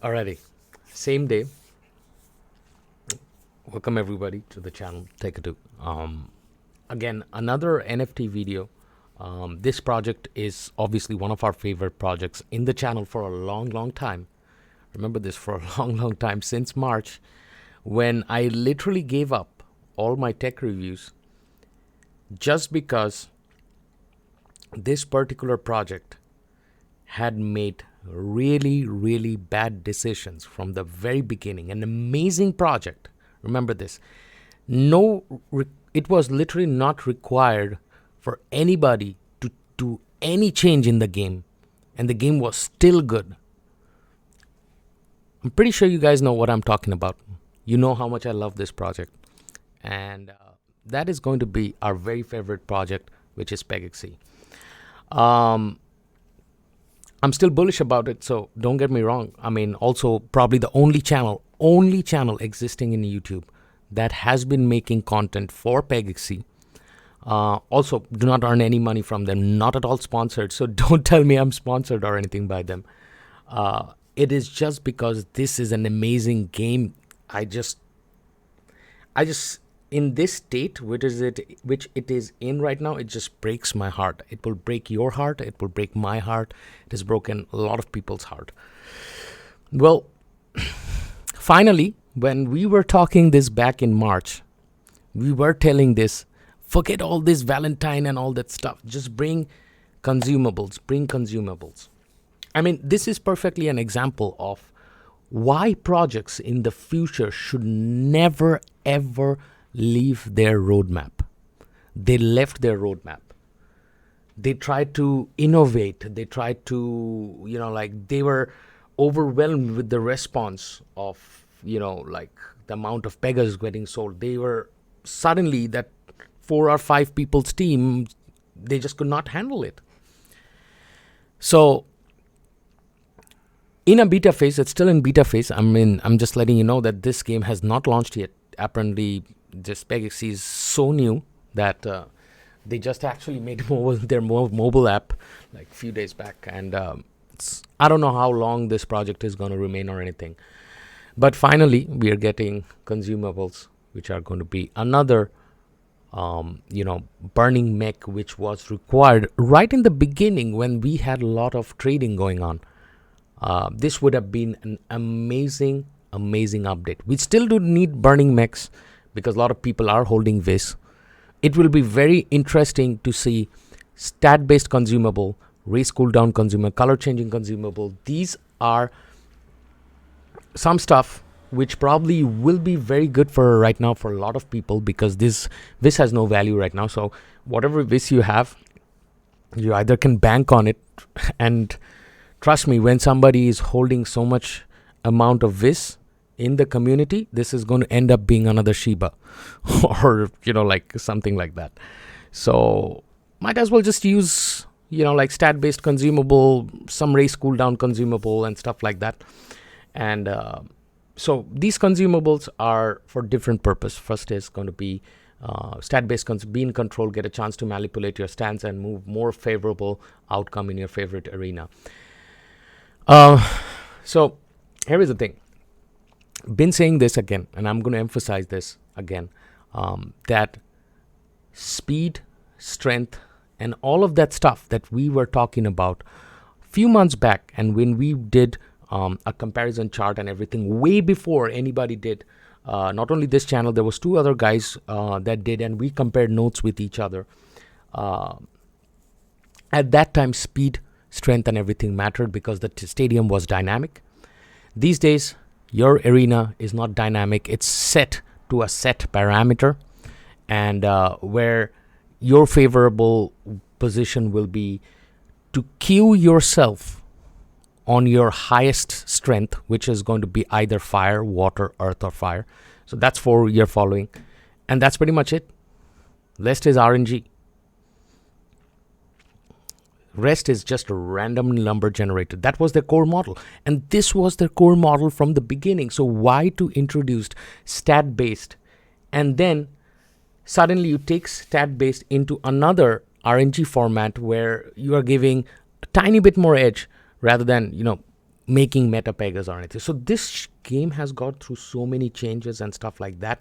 Alrighty, same day. Welcome everybody to the channel Techado. Again, another NFT video. This project is obviously one of our favorite projects in the channel for a long time. Remember this, for a long time, since March, when I literally gave up all my tech reviews just because this particular project had made really bad decisions from the very beginning. An amazing project. Remember this. It was literally not required for anybody to do any change in the game, and the game was still good. I'm pretty sure you guys know what I'm talking about. You know how much I love this project, and that is going to be our very favorite project, which is Pegaxy. I'm still bullish about it, so don't get me wrong. I mean, also probably the only channel existing in YouTube that has been making content for Pegaxy. Also, do not earn any money from them, not at all sponsored, so don't tell me I'm sponsored or anything by them. It is just because this is an amazing game. I just in this state, which it is in right now, it just breaks my heart. It will break your heart. It will break my heart. It has broken a lot of people's heart. Well, finally, when we were talking this back in March, we were telling this, forget all this Valentine and all that stuff. Just bring consumables. Bring consumables. I mean, this is perfectly an example of why projects in the future should never ever leave their roadmap. They left their roadmap. They tried to innovate. They tried to, they were overwhelmed with the response of, the amount of Pegas getting sold. They were suddenly that 4 or 5 people's team, they just could not handle it. So in a beta phase, it's still in beta phase. I mean, I'm just letting you know that this game has not launched yet. Apparently, this Pegaxy is so new that they just actually made their mobile app like a few days back. And I don't know how long this project is going to remain or anything. But finally, we are getting consumables, which are going to be another, burning mech, which was required right in the beginning when we had a lot of trading going on. This would have been an amazing update. We still do need burning mechs because a lot of people are holding this. It will be very interesting to see stat-based consumable, race cooldown consumable, color changing consumable. These are some stuff which probably will be very good for right now for a lot of people, because this has no value right now. So whatever this you have, you either can bank on it, and trust me, when somebody is holding so much amount of this in the community, this is going to end up being another Shiba or, something like that. So might as well just use, stat-based consumable, some race cooldown consumable and stuff like that. And so these consumables are for different purpose. First is going to be stat-based, be in control, get a chance to manipulate your stance and move more favorable outcome in your favorite arena. So here is the thing. Been saying this again, and I'm going to emphasize this again, that speed, strength, and all of that stuff that we were talking about a few months back, and when we did a comparison chart and everything way before anybody did, not only this channel, there was 2 other guys that did, and we compared notes with each other. At that time, speed, strength, and everything mattered because the stadium was dynamic. These days, your arena is not dynamic. It's set to a set parameter, and where your favorable position will be to queue yourself on your highest strength, which is going to be either fire, water, earth, or fire. So that's 4 you're following, and that's pretty much it. Rest is RNG. Rest is just a random number generator. That was their core model, and this was their core model from the beginning. So why to introduce stat-based, and then suddenly you take stat-based into another RNG format where you are giving a tiny bit more edge rather than making meta Pegas or anything. So this game has got through so many changes and stuff like that,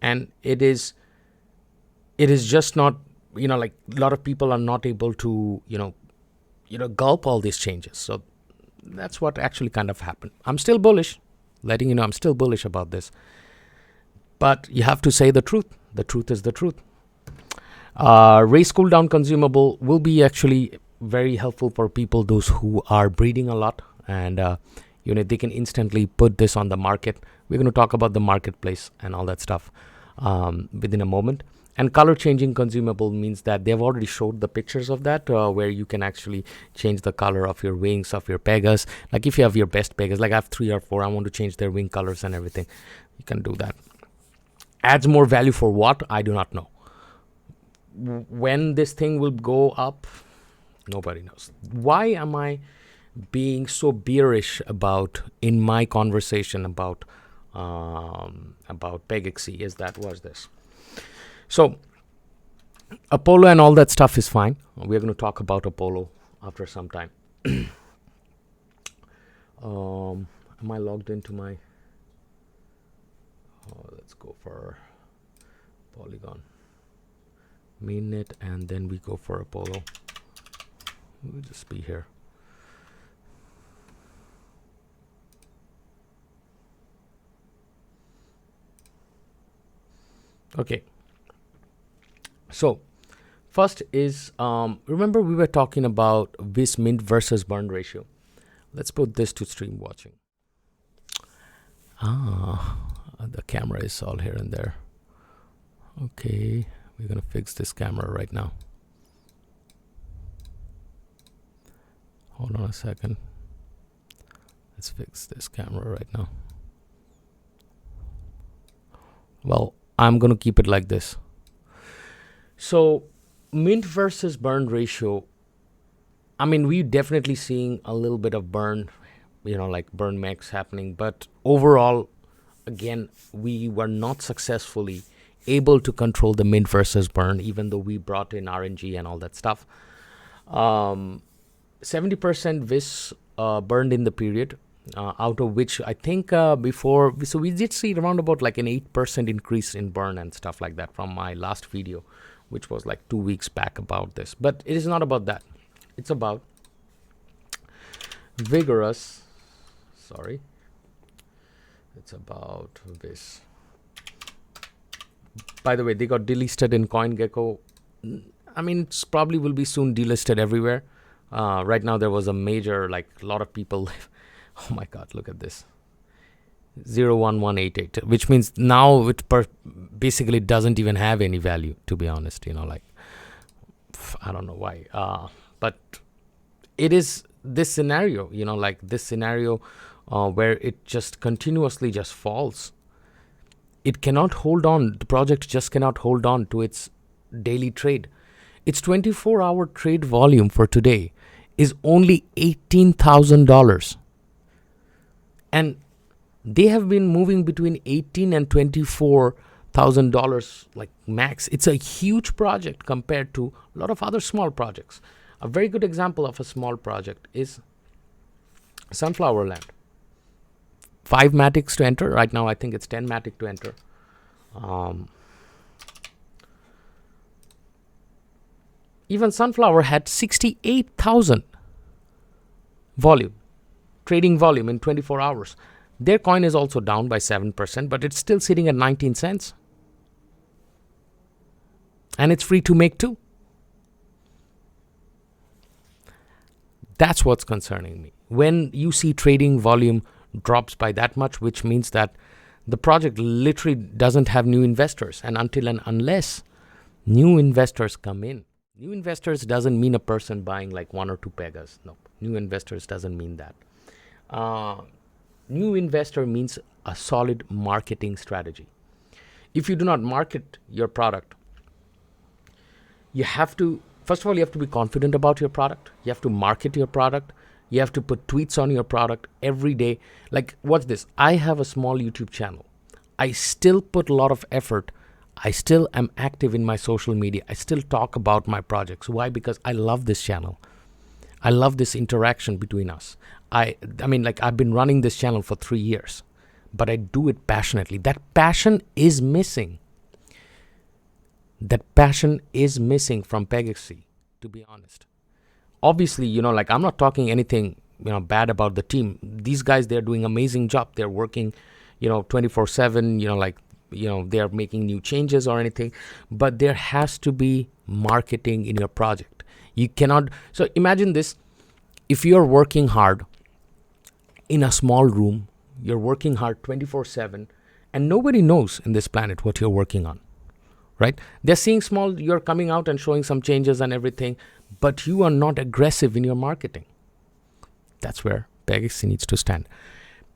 and it is just not, like a lot of people are not able to gulp all these changes. So that's what actually kind of happened. I'm still bullish, letting you know I'm still bullish about this, but you have to say the truth. The truth is the truth. Race cooldown consumable will be actually very helpful for people, those who are breeding a lot, and they can instantly put this on the market. We're going to talk about the marketplace and all that stuff within a moment. And color changing consumable means that they've already showed the pictures of that, where you can actually change the color of your wings, of your Pegas. Like if you have your best Pegas, like I have 3 or 4, I want to change their wing colors and everything. You can do that. Adds more value for what? I do not know. When this thing will go up, nobody knows. Why am I being so bearish in my conversation about Pegaxy? Is that was this? So Apollo and all that stuff is fine. We're going to talk about Apollo after some time. Am I logged into my? Let's go for Polygon mainnet, and then we go for Apollo. We'll just be here. Okay. So first is, remember we were talking about this mint versus burn ratio. Let's put this to stream watching. The camera is all here and there. Okay, we're gonna fix this camera right now. Hold on a second. Let's fix this camera right now. Well, I'm gonna keep it like this. So mint versus burn ratio, I mean, we're definitely seeing a little bit of burn, like burn max happening, but overall, again, we were not successfully able to control the mint versus burn, even though we brought in RNG and all that stuff. 70% vis burned in the period, out of which I think before, so we did see around about like an 8% increase in burn and stuff like that from my last video, which was like 2 weeks back about this. But it is not about that. It's about vigorous, it's about this. By the way, they got delisted in CoinGecko. I mean, it's probably will be soon delisted everywhere. Right now there was a major, like a lot of people, oh my God, look at this. 01188, which means now it basically doesn't even have any value, to be honest, like I don't know why, but it is this scenario, like this scenario where it just continuously just falls. It cannot hold on. The project just cannot hold on to its daily trade. Its 24-hour trade volume for today is only $18,000. And they have been moving between $18,000 and $24,000 like max. It's a huge project compared to a lot of other small projects. A very good example of a small project is Sunflower Land. 5 Matics to enter. Right now I think it's 10 Matic to enter. Even Sunflower had 68,000 volume, trading volume in 24 hours. Their coin is also down by 7%, but it's still sitting at 19 cents. And it's free to make too. That's what's concerning me. When you see trading volume drops by that much, which means that the project literally doesn't have new investors. And until and unless new investors come in, new investors doesn't mean a person buying like 1 or 2 Pegas. No, new investors doesn't mean that. New investor means a solid marketing strategy. If you do not market your product, you have to, first of all, you have to be confident about your product. You have to market your product. You have to put tweets on your product every day. Like, watch this. I have a small YouTube channel. I still put a lot of effort. I still am active in my social media. I still talk about my projects. Why? Because I love this channel. I love this interaction between us. I mean, like, I've been running this channel for 3 years, but I do it passionately. That passion is missing. That passion is missing from Pegaxy, to be honest. Obviously, like, I'm not talking anything, bad about the team. These guys, they're doing amazing job. They're working, 24/7, they are making new changes or anything. But there has to be marketing in your project. You cannot. So imagine this. If you're working hard in a small room, you're working hard 24/7, and nobody knows in this planet what you're working on, right? They're seeing small, you're coming out and showing some changes and everything, but you are not aggressive in your marketing. That's where Pegaxy needs to stand.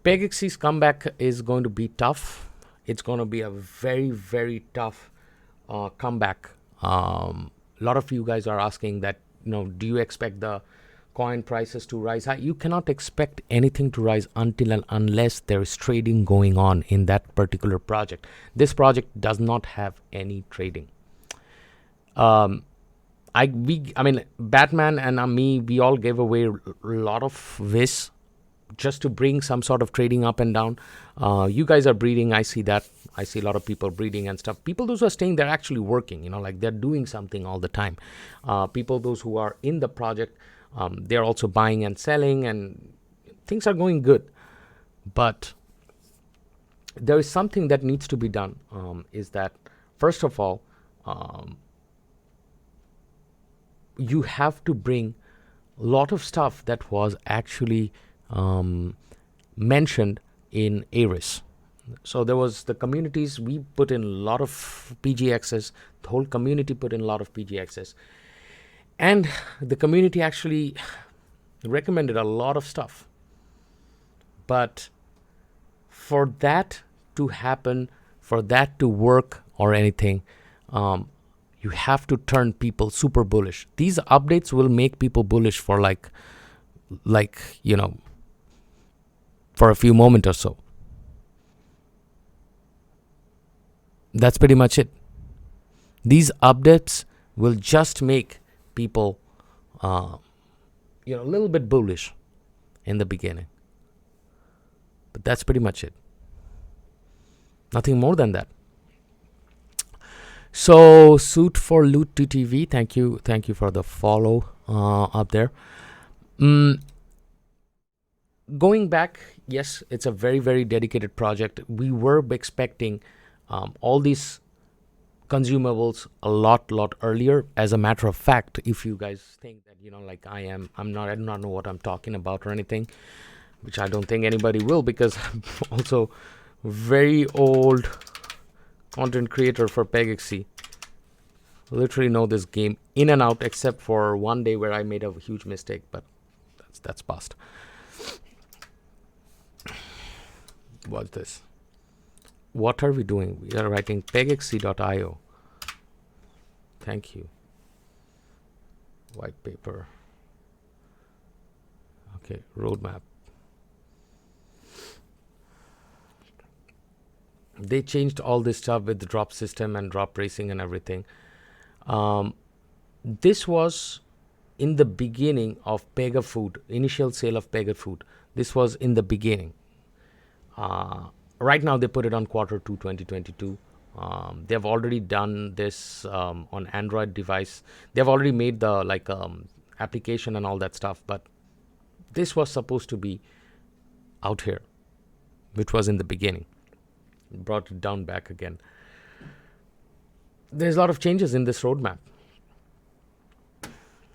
Pegaxy's comeback is going to be tough. It's going to be a very, very tough comeback. A lot of you guys are asking that, do you expect the coin prices to rise high? You cannot expect anything to rise until and unless there is trading going on in that particular project. This project does not have any trading. I mean, Batman and me, we all gave away a lot of this just to bring some sort of trading up and down. You guys are breeding. I see that. I see a lot of people breeding and stuff. People, those who are staying, they're actually working, like they're doing something all the time. People, those who are in the project, they're also buying and selling, and things are going good. But there is something that needs to be done, is that, first of all, you have to bring a lot of stuff that was actually mentioned in Aris. So there was the communities, we put in a lot of PGXs, the whole community put in a lot of PGXs. And the community actually recommended a lot of stuff. But for that to happen, for that to work or anything, you have to turn people super bullish. These updates will make people bullish for for a few moments or so. That's pretty much it. These updates will just make people, a little bit bullish in the beginning. But that's pretty much it. Nothing more than that. So, Suit for Loot TTV, thank you for the follow up there. Going back, yes, it's a very, very dedicated project. We were expecting all these consumables a lot earlier. As a matter of fact, if you guys think that, like I do not know what I'm talking about or anything, which I don't think anybody will, because I'm also very old content creator for Pegaxy. Literally know this game in and out, except for one day where I made a huge mistake, but that's past. What's this? What are we doing? We are writing pegaxy.io. Thank you. White paper. Okay, roadmap. They changed all this stuff with the drop system and drop racing and everything. This was in the beginning of Pega Food, initial sale of Pega Food. This was in the beginning. Right now they put it on Q2 2022. They've already done this on Android device. They've already made the application and all that stuff, but this was supposed to be out here, which was in the beginning. Brought it down back again. There's a lot of changes in this roadmap.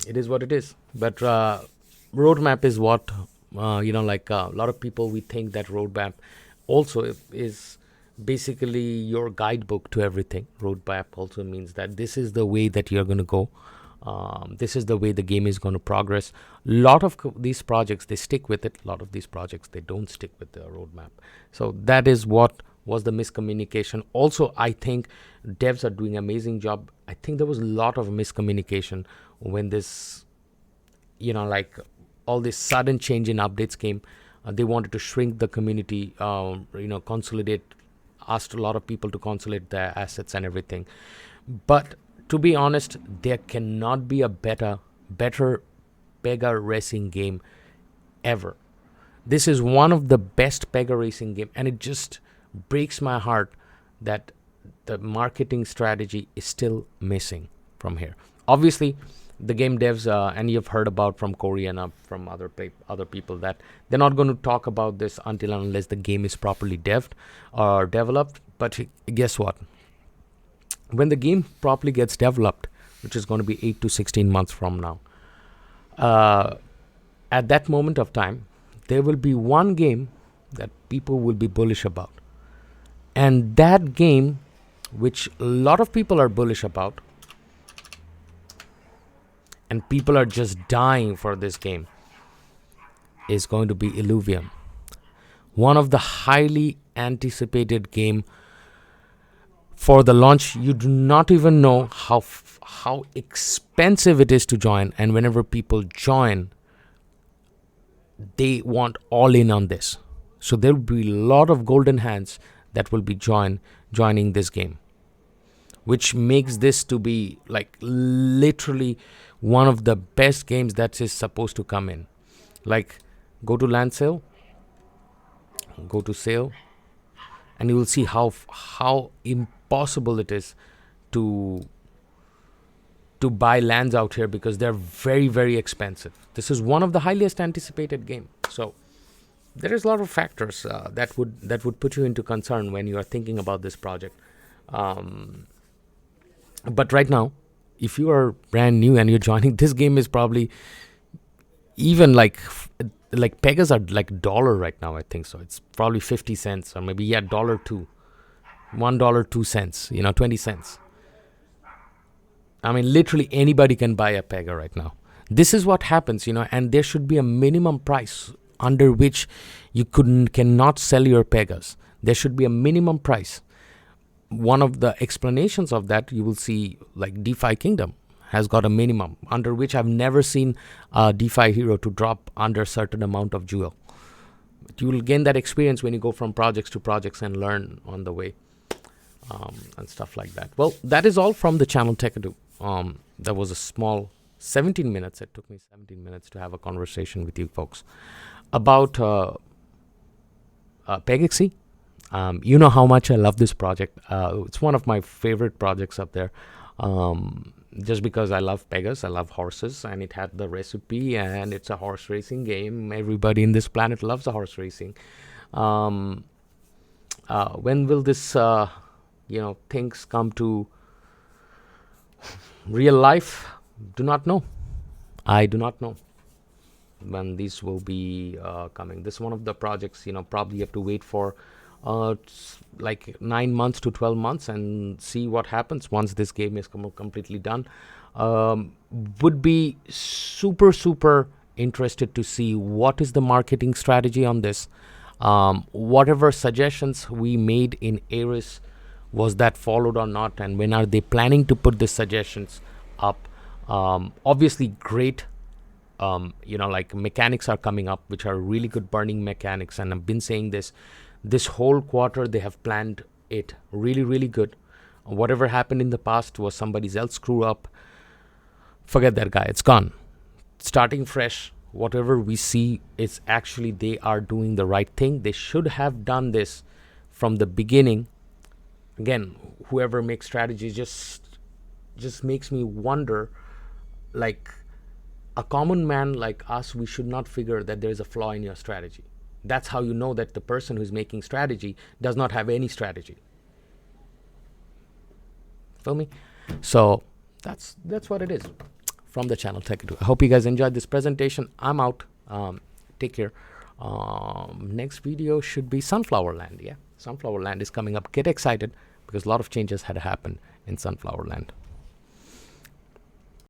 It is what it is. But roadmap is what, a lot of people, we think that roadmap also is basically your guidebook to everything. Roadmap also means that this is the way that you're going to go. This is the way the game is going to progress. A lot of these projects, they stick with it. A lot of these projects, they don't stick with the roadmap. So that is what was the miscommunication. Also, I think devs are doing an amazing job. I think there was a lot of miscommunication when this, all this sudden change in updates came. They wanted to shrink the community, consolidate, asked a lot of people to consolidate their assets and everything. But to be honest, there cannot be a better Pega racing game ever. This is one of the best Pega racing game, and it just breaks my heart that the marketing strategy is still missing from here. Obviously, the game devs, and you've heard about from Corey and from other people, that they're not going to talk about this until and unless the game is properly developed. But guess what? When the game properly gets developed, which is going to be 8 to 16 months from now, at that moment of time, there will be one game that people will be bullish about. And that game, which a lot of people are bullish about, and people are just dying for this game, is going to be Illuvium. One of the highly anticipated game for the launch. You do not even know how expensive it is to join, and whenever people join, they want all in on this. So there will be a lot of golden hands that will be joining this game, which makes this to be like literally one of the best games that is supposed to come in. Like, go to land sale, go to sale, and you will see how impossible it is to buy lands out here, because they're very, very expensive. This is one of the highest anticipated game. So there is a lot of factors that would put you into concern when you are thinking about this project. But right now, if you are brand new and you're joining, this game is probably even like Pegas are like $1 right now, I think so. It's probably 50 cents or maybe $1.02, $1.02, 20 cents. I mean, literally anybody can buy a Pega right now. This is what happens, and there should be a minimum price under which you cannot sell your Pegas. There should be a minimum price. One of the explanations of that, you will see, like DeFi Kingdom has got a minimum under which I've never seen a DeFi hero to drop under a certain amount of jewel. But you will gain that experience when you go from projects to projects and learn on the way, and stuff like that. Well, that is all from the channel Techado. That was a small 17 minutes. It took me 17 minutes to have a conversation with you folks about Pegaxy. You know how much I love this project. It's one of my favorite projects up there. Just because I love Pegas, I love horses, and it had the recipe, and it's a horse racing game. Everybody in this planet loves a horse racing. When will this, things come to real life? Do not know. I do not know when these will be coming. This is one of the projects, probably you have to wait for like 9 months to 12 months and see what happens once this game is completely done. Would be super interested to see what is the marketing strategy on this. Whatever suggestions we made in Ares, was that followed or not, and when are they planning to put the suggestions up? Obviously great, like mechanics are coming up, which are really good burning mechanics, and I've been saying this whole quarter they have planned it really good. Whatever happened in the past was somebody else screw up. Forget that guy, it's gone. Starting fresh, whatever we see is actually they are doing the right thing. They should have done this from the beginning. Again, whoever makes strategies just makes me wonder, like a common man like us, we should not figure that there's a flaw in your strategy. That's how you know that the person who's making strategy does not have any strategy. Feel me? So that's what it is from the channel Techado. I hope you guys enjoyed this presentation. I'm out. Take care. Next video should be Sunflower Land. Yeah, Sunflower Land is coming up. Get excited because a lot of changes had happened in Sunflower Land.